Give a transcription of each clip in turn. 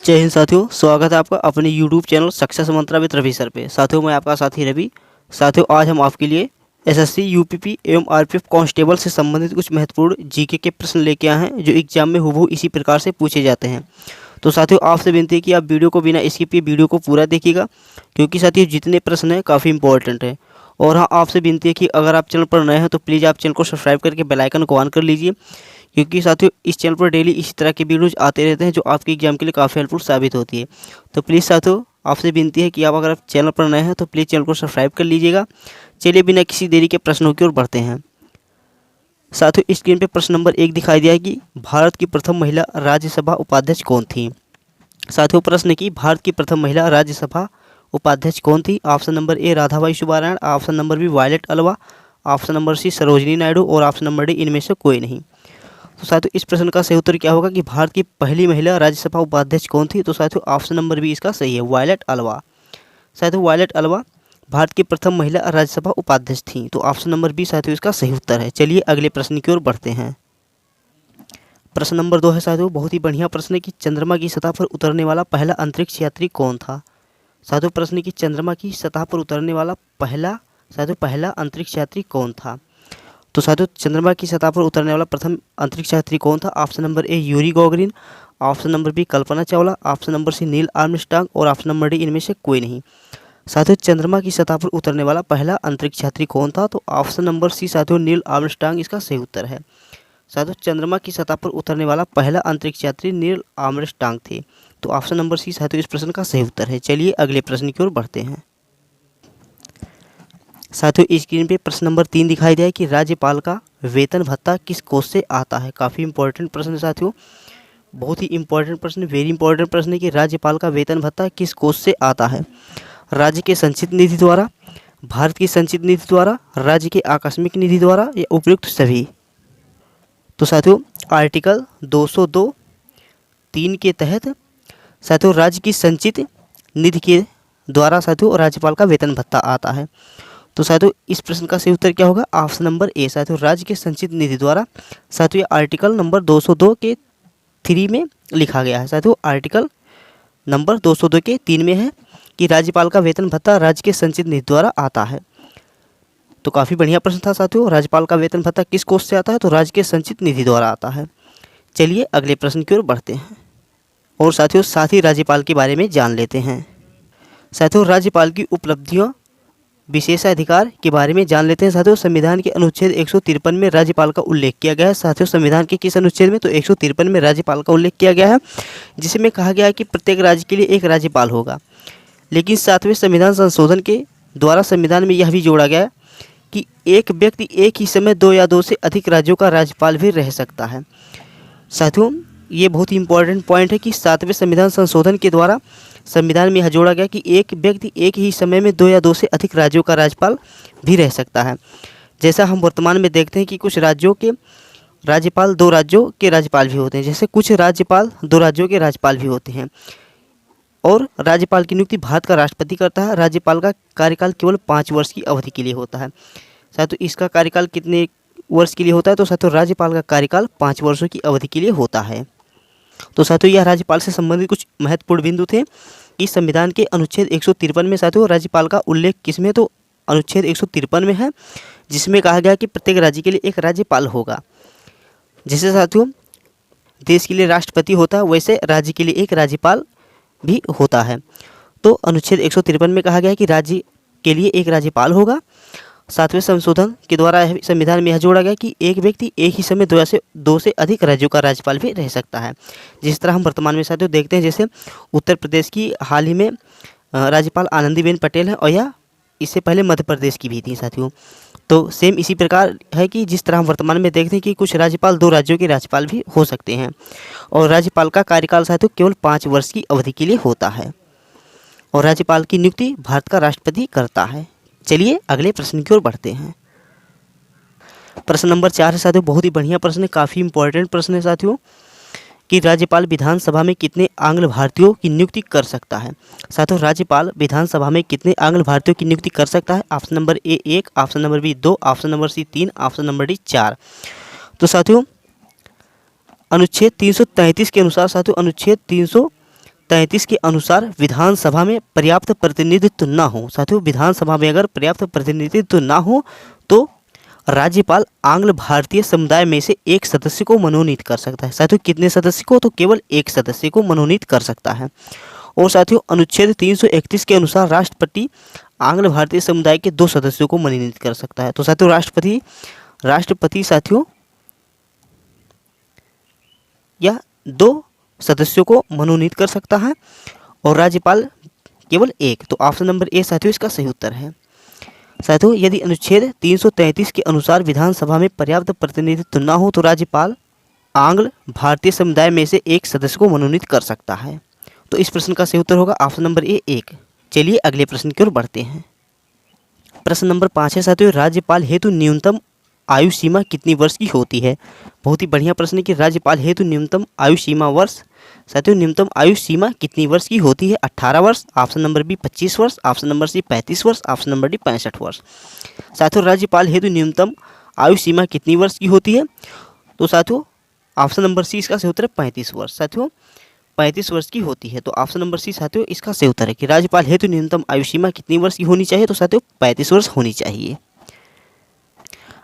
जय हिंद साथियों, स्वागत है आपका अपने YouTube channel success mantra with Ravi sir पे। साथियों, मैं आपका साथी रवि। साथियों, आज हम आपके लिए एसएससी, यूपीपी एवं आरपीएफ कांस्टेबल से संबंधित कुछ महत्वपूर्ण जीके के प्रश्न लेके आए हैं जो एग्जाम में हूबहू इसी प्रकार से पूछे जाते हैं। तो साथियों, आपसे विनती है कि आप वीडियो को बिना स्किप किए वीडियो को पूरा देखिएगा, क्योंकि साथियों जितने प्रश्न हैं काफ़ी इंपॉर्टेंट है। और हाँ, आपसे विनती है कि अगर आप चैनल पर नए हैं तो प्लीज़ आप चैनल को सब्सक्राइब करके बेल आइकन को ऑन कर लीजिए, क्योंकि साथियों इस चैनल पर डेली इसी तरह के वीडियोज आते रहते हैं जो आपके एग्जाम के लिए काफ़ी हेल्पफुल साबित होती है। तो प्लीज़ साथियों, आपसे विनती है कि आप अगर चैनल पर नए हैं तो प्लीज़ चैनल को सब्सक्राइब कर लीजिएगा। चलिए बिना किसी देरी के प्रश्नों की ओर बढ़ते हैं। साथियों, स्क्रीन पर प्रश्न नंबर 1 दिखाई दिया है कि भारत की प्रथम महिला राज्यसभा उपाध्यक्ष कौन थी। साथियों, प्रश्न की भारत की प्रथम महिला राज्यसभा उपाध्यक्ष कौन थी। ऑप्शन नंबर ए Radhabai Subbarayan, option number B violet Alva, option number सी सरोजिनी नायडू और ऑप्शन नंबर डी इनमें से कोई नहीं। तो साथियों, इस प्रश्न का सही उत्तर क्या होगा कि भारत की पहली महिला राज्यसभा उपाध्यक्ष कौन थी। तो साथियों, ऑप्शन नंबर बी इसका सही है, वायलेट अल्वा। साथियों, वायलेट अल्वा भारत की प्रथम महिला राज्यसभा उपाध्यक्ष थी। तो ऑप्शन नंबर बी साथियों इसका सही उत्तर है। चलिए अगले प्रश्न की ओर बढ़ते हैं। प्रश्न नंबर 2 है साथियों, बहुत ही बढ़िया प्रश्न है कि चंद्रमा की सतह पर उतरने वाला पहला अंतरिक्ष यात्री कौन था। साथियों, प्रश्न की चंद्रमा की सतह पर उतरने वाला पहला अंतरिक्ष यात्री कौन था। तो साथियों, चंद्रमा की सतह पर उतरने वाला प्रथम अंतरिक्ष यात्री कौन था। Option number A Yuri Gagarin, option number B Kalpana Chawla, option number C Neil Armstrong और ऑप्शन नंबर डी इनमें से कोई नहीं। साथियों, चंद्रमा की सतह पर उतरने वाला पहला अंतरिक्ष यात्री कौन था। तो ऑप्शन नंबर सी साथियों नील आर्मस्ट्रांग इसका सही उत्तर है। साथियों, चंद्रमा की सतह पर उतरने वाला पहला अंतरिक्ष यात्री नील आर्मस्ट्रांग थे। तो ऑप्शन नंबर सी साथियों इस प्रश्न का सही उत्तर है। चलिए अगले प्रश्न की ओर बढ़ते हैं। साथियों, स्क्रीन पे प्रश्न नंबर 3 दिखाई दिया है कि राज्यपाल का वेतन भत्ता किस कोष से आता है। काफ़ी इंपॉर्टेंट प्रश्न है साथियों, बहुत ही इंपॉर्टेंट प्रश्न, वेरी इंपॉर्टेंट प्रश्न है कि राज्यपाल का वेतन भत्ता किस कोष से आता है। राज्य के संचित निधि द्वारा, भारत की संचित निधि द्वारा, राज्य के आकस्मिक निधि द्वारा या उपयुक्त सभी। तो साथियों, आर्टिकल 202(3) के तहत साथियों राज्य की संचित निधि के द्वारा साथियों राज्यपाल का वेतन भत्ता आता है। तो साथियों, इस प्रश्न का सही उत्तर क्या होगा। ऑप्शन नंबर ए साथियों राज्य के संचित निधि द्वारा। साथियों, आर्टिकल नंबर 202 के 3 में लिखा गया है। साथियों, आर्टिकल नंबर 202 के 3 में है कि राज्यपाल का वेतन भत्ता राज्य के संचित निधि द्वारा आता है। तो काफ़ी बढ़िया प्रश्न था साथियों, राज्यपाल का वेतन भत्ता किस कोष से आता है। तो राज्य के संचित निधि द्वारा आता है। चलिए अगले प्रश्न की ओर बढ़ते हैं और साथियों साथ ही राज्यपाल के बारे में जान लेते हैं। साथियों, राज्यपाल की उपलब्धियों विशेषाधिकार के बारे में जान लेते हैं। साथियों, संविधान के अनुच्छेद 153 में राज्यपाल का उल्लेख किया गया है। साथियों, संविधान के किस अनुच्छेद में। तो 153 में राज्यपाल का उल्लेख किया गया है, जिसमें कहा गया है कि प्रत्येक राज्य के लिए एक राज्यपाल होगा। लेकिन 7वें संविधान संशोधन के द्वारा संविधान में यह भी जोड़ा गया है कि एक व्यक्ति एक ही समय 2 या 2 से अधिक राज्यों का राज्यपाल भी रह सकता है। साथियों, ये बहुत ही इंपॉर्टेंट पॉइंट है कि 7वें संविधान संशोधन के द्वारा संविधान में यह जोड़ा गया कि एक व्यक्ति एक ही समय में 2 या 2 से अधिक राज्यों का राज्यपाल भी रह सकता है। जैसा हम वर्तमान में देखते हैं कि कुछ राज्यों के राज्यपाल 2 राज्यों के राज्यपाल भी होते हैं, जैसे कुछ राज्यपाल 2 राज्यों के राज्यपाल भी होते हैं। और राज्यपाल की नियुक्ति भारत का राष्ट्रपति करता है। राज्यपाल का कार्यकाल केवल 5 वर्ष की अवधि के लिए होता है। साथियों, इसका कार्यकाल कितने वर्ष के लिए होता है। तो साथियों, राज्यपाल का कार्यकाल 5 वर्षों की अवधि के लिए होता है। तो साथियों, यह राज्यपाल से संबंधित कुछ महत्वपूर्ण बिंदु थे कि संविधान के अनुच्छेद 153 में साथियों राज्यपाल का उल्लेख किसमें। तो अनुच्छेद 153 में है, जिसमें कहा गया कि प्रत्येक राज्य के लिए एक राज्यपाल होगा। जैसे साथियों देश के लिए राष्ट्रपति होता है, वैसे राज्य के लिए एक राज्यपाल भी होता है। तो अनुच्छेद 153 में कहा गया है कि राज्य के लिए एक राज्यपाल होगा। 7वें संशोधन के द्वारा संविधान में यह जोड़ा गया कि एक व्यक्ति एक ही समय 2 से अधिक राज्यों का राज्यपाल भी रह सकता है। जिस तरह हम वर्तमान में साथियों देखते हैं, जैसे उत्तर प्रदेश की हाल ही में राज्यपाल आनंदीबेन पटेल है, और यह इससे पहले मध्य प्रदेश की भी थी साथियों। तो सेम इसी प्रकार है कि जिस तरह हम वर्तमान में देखते हैं कि कुछ राज्यपाल 2 राज्यों के राज्यपाल भी हो सकते हैं, और राज्यपाल का कार्यकाल साथियों केवल 5 वर्ष की अवधि के लिए होता है, और राज्यपाल की नियुक्ति भारत का राष्ट्रपति करता है। चलिए अगले प्रश्न की ओर बढ़ते हैं। प्रश्न नंबर 4 है साथियों, बहुत ही बढ़िया प्रश्न है, काफ़ी इंपॉर्टेंट प्रश्न है साथियों कि राज्यपाल विधानसभा में कितने आंग्ल भारतीयों की नियुक्ति कर सकता है। साथियों, राज्यपाल विधानसभा में कितने आंग्ल भारतीयों की नियुक्ति कर सकता है। Option number A 1, option number B 2, option number C 3, option number D 4। तो साथियों, अनुच्छेद 333 के अनुसार साथियों अनुच्छेद 333 के अनुसार विधानसभा में पर्याप्त प्रतिनिधित्व न हो, साथियों विधानसभा में अगर पर्याप्त प्रतिनिधित्व न हो तो राज्यपाल आंग्ल भारतीय समुदाय में से एक सदस्य को मनोनीत कर सकता है। साथियों कितने सदस्य को? तो केवल एक सदस्य को मनोनीत कर सकता है। और साथियों अनुच्छेद 331 के अनुसार राष्ट्रपति आंग्ल भारतीय समुदाय के 2 सदस्यों को मनोनीत कर सकता है। तो साथियों राष्ट्रपति साथियों या 2 सदस्यों को मनोनीत कर सकता है और राज्यपाल केवल एक। तो ऑप्शन नंबर ए साथियों इसका सही उत्तर है। साथियों यदि अनुच्छेद 333 के अनुसार विधानसभा में पर्याप्त प्रतिनिधित्व न हो तो राज्यपाल आंग्ल भारतीय समुदाय में से एक सदस्य को मनोनीत कर सकता है। तो इस प्रश्न का सही उत्तर होगा ऑप्शन नंबर ए 1। चलिए अगले प्रश्न की ओर बढ़ते हैं। प्रश्न नंबर 5 है साथियों, राज्यपाल हेतु न्यूनतम आयु सीमा कितनी वर्ष की होती है? बहुत ही बढ़िया प्रश्न है कि राज्यपाल हेतु न्यूनतम आयु सीमा वर्ष। साथियों न्यूनतम आयु सीमा कितनी वर्ष की होती है? 18 वर्ष, ऑप्शन नंबर बी 25 वर्ष, ऑप्शन नंबर सी 35 वर्ष, ऑप्शन नंबर डी 65 वर्ष। साथियों राज्यपाल हेतु न्यूनतम आयु सीमा कितनी वर्ष की होती है? तो साथियों ऑप्शन नंबर सी इसका सही उत्तर है 35 वर्ष। साथियों 35 वर्ष की होती है। तो ऑप्शन नंबर सी साथियों इसका सही उत्तर है कि राज्यपाल हेतु न्यूनतम आयु सीमा कितनी वर्ष की होनी चाहिए? तो साथियों 35 वर्ष होनी चाहिए।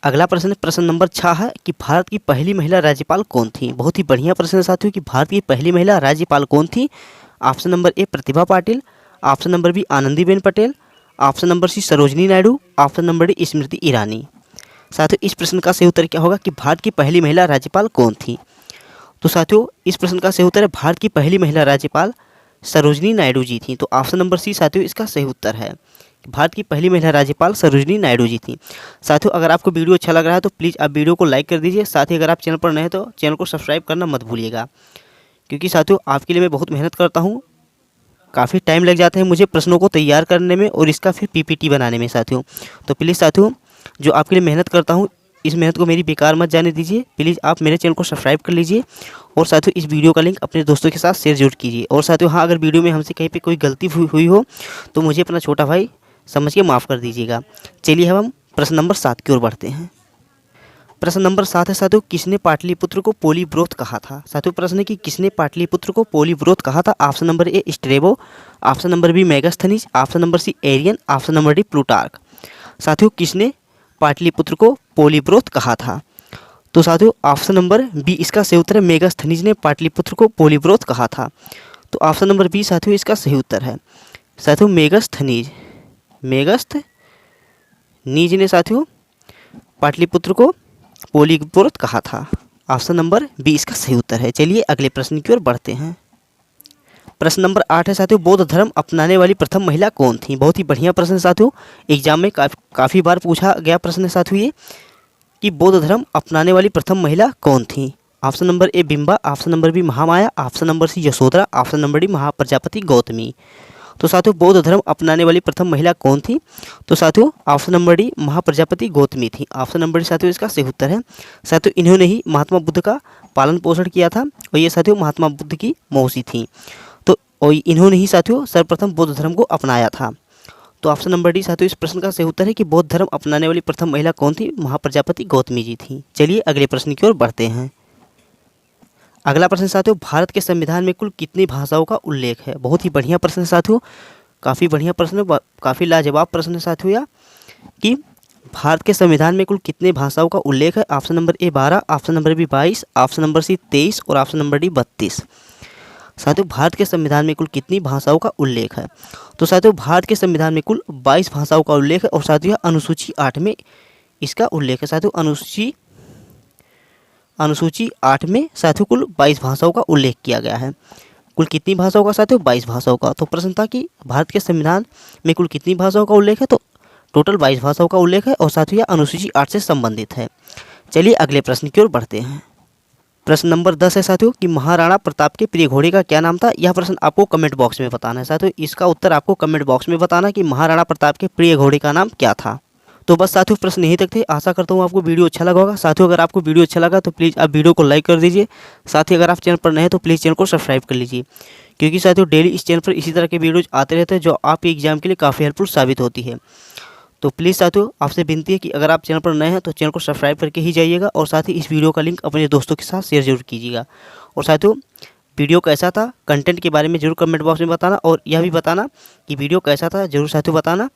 अगला प्रश्न प्रश्न नंबर 6 है कि भारत की पहली महिला राज्यपाल कौन थी? बहुत ही बढ़िया प्रश्न है साथियों कि भारत की पहली महिला राज्यपाल कौन थी? Option number A Pratibha Patil, option number B Anandiben Patel, option number C Sarojini Naidu, option number D Smriti Irani. साथियों इस प्रश्न का सही उत्तर क्या होगा कि भारत की पहली महिला राज्यपाल कौन थी? तो साथियों इस प्रश्न का सही उत्तर है भारत की पहली महिला राज्यपाल सरोजनी नायडू जी थी। तो ऑप्शन नंबर सी साथियों इसका सही उत्तर है। भारत की पहली महिला राज्यपाल सरोजनी नायडू जी थी। साथियों अगर आपको वीडियो अच्छा लग रहा है तो प्लीज़ आप वीडियो को लाइक कर दीजिए। साथ ही अगर आप चैनल पर नए हैं तो चैनल को सब्सक्राइब करना मत भूलिएगा, क्योंकि साथियों आपके लिए मैं बहुत मेहनत करता हूँ। काफ़ी टाइम लग जाता है मुझे प्रश्नों को तैयार करने में और इसका फिर PPT बनाने में साथियों। तो प्लीज़ साथियों जो आपके लिए मेहनत करता हूँ इस मेहनत को मेरी बेकार मत जाने दीजिए। प्लीज़ आप मेरे चैनल को सब्सक्राइब कर लीजिए और साथियों इस वीडियो का लिंक अपने दोस्तों के साथ शेयर जरूर कीजिए। और साथियों हाँ अगर वीडियो में हमसे कहीं पे कोई गलती हुई हो तो मुझे अपना छोटा भाई समझ के माफ़ कर दीजिएगा। चलिए हम प्रश्न नंबर 7 की ओर बढ़ते हैं। प्रश्न नंबर 7 है साथियों, किसने पाटलिपुत्र को पोलीब्रोथ कहा था? साथियों प्रश्न है कि किसने पाटलिपुत्र को पोलीब्रोथ कहा था? Option number A Strabo, option number B Megasthenes, option number C Arrian, option number D Plutarch. साथियों किसने पाटलिपुत्र को पोलीब्रोथ कहा था? तो साथियों ऑप्शन नंबर बी इसका सही उत्तर है। मेगास्थनीज ने पाटलिपुत्र को पोलीब्रोथ कहा था। तो ऑप्शन नंबर बी साथियों इसका सही उत्तर है। साथियों मेगास्थनीज ने साथियों पाटलिपुत्र को पोलीब्रोथ कहा था। ऑप्शन नंबर बी इसका सही उत्तर है। चलिए अगले प्रश्न की ओर बढ़ते हैं। प्रश्न नंबर 8 है साथियों, बौद्ध धर्म अपनाने वाली प्रथम महिला कौन थी? बहुत ही बढ़िया प्रश्न है साथियों, एग्जाम में काफ़ी बार पूछा गया प्रश्न है साथियों ये कि बौद्ध धर्म अपनाने वाली प्रथम महिला कौन थी? Option number A Bimba, option number B Mahamaya, option number C Yashodhara, option number D Mahaprajapati Gautami. तो साथियों बौद्ध धर्म अपनाने वाली प्रथम महिला कौन थी? तो साथियों option number D Mahaprajapati Gautami थी। ऑप्शन नंबर डी साथियों इसका सही उत्तर है। साथियों इन्होंने ही महात्मा बुद्ध का पालन पोषण किया था और ये साथियों महात्मा बुद्ध की मौसी थी। तो और इन्होंने ही साथियों सर्वप्रथम बौद्ध धर्म को अपनाया था। तो ऑप्शन नंबर डी साथियों इस प्रश्न का सही उत्तर है कि बौद्ध धर्म अपनाने वाली प्रथम महिला कौन थी? महाप्रजापति गौतमी जी थी। चलिए अगले प्रश्न की ओर बढ़ते हैं। अगला प्रश्न साथियों, भारत के संविधान में कुल कितनी भाषाओं का उल्लेख है? बहुत ही बढ़िया प्रश्न है साथियों, काफ़ी बढ़िया प्रश्न, काफ़ी लाजवाब प्रश्न है साथियों यह कि भारत के संविधान में कुल कितने भाषाओं का उल्लेख है? Option number A 12, option number B 22, option number C 23 और ऑप्शन नंबर डी 32। साथियों भारत के संविधान में कुल कितनी भाषाओं का उल्लेख है? तो साथियों भारत के संविधान में कुल 22 भाषाओं का उल्लेख है और साथियों अनुसूची 8 में इसका उल्लेख है। साथियों अनुसूची 8 में साथियों कुल 22 भाषाओं का उल्लेख किया गया है। कुल कितनी भाषाओं का साथियों? 22 भाषाओं का। तो प्रश्न था कि भारत के संविधान में कुल कितनी भाषाओं का उल्लेख है? तो टोटल 22 भाषाओं का उल्लेख है और साथियों यह अनुसूची 8 से संबंधित है। चलिए अगले प्रश्न की ओर बढ़ते हैं। प्रश्न नंबर 10 है साथियों कि महाराणा प्रताप के प्रिय घोड़े का क्या नाम था? यह प्रश्न आपको कमेंट बॉक्स में बताना है साथियों। इसका उत्तर आपको कमेंट बॉक्स में बताना कि महाराणा प्रताप के प्रिय घोड़े का नाम क्या था। तो बस साथियों प्रश्न यहीं तक थे। आशा करता हूँ आपको वीडियो अच्छा लगा होगा। साथियों अगर आपको वीडियो अच्छा लगा तो प्लीज़ आप वीडियो को लाइक कर दीजिए। साथ ही अगर आप चैनल पर नए हैं तो प्लीज़ चैनल को सब्सक्राइब कर लीजिए, क्योंकि साथियों डेली इस चैनल पर इसी तरह के वीडियोज आते रहते हैं जो आपके एग्जाम के लिए काफ़ी हेल्पफुल साबित होती है। तो प्लीज़ साथियों आपसे विनती है कि अगर आप चैनल पर नए हैं तो चैनल को सब्सक्राइब करके ही जाइएगा और साथ ही इस वीडियो का लिंक अपने दोस्तों के साथ शेयर जरूर कीजिएगा। और साथियों वीडियो कैसा था, कंटेंट के बारे में जरूर कमेंट बॉक्स में बताना, और यह भी बताना कि वीडियो कैसा था, जरूर साथियों बताना।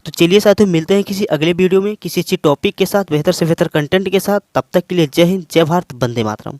तो चलिए साथियों, मिलते हैं किसी अगले वीडियो में किसी अच्छी टॉपिक के साथ, बेहतर से बेहतर कंटेंट के साथ। तब तक के लिए जय हिंद, जय भारत, वंदे मातरम।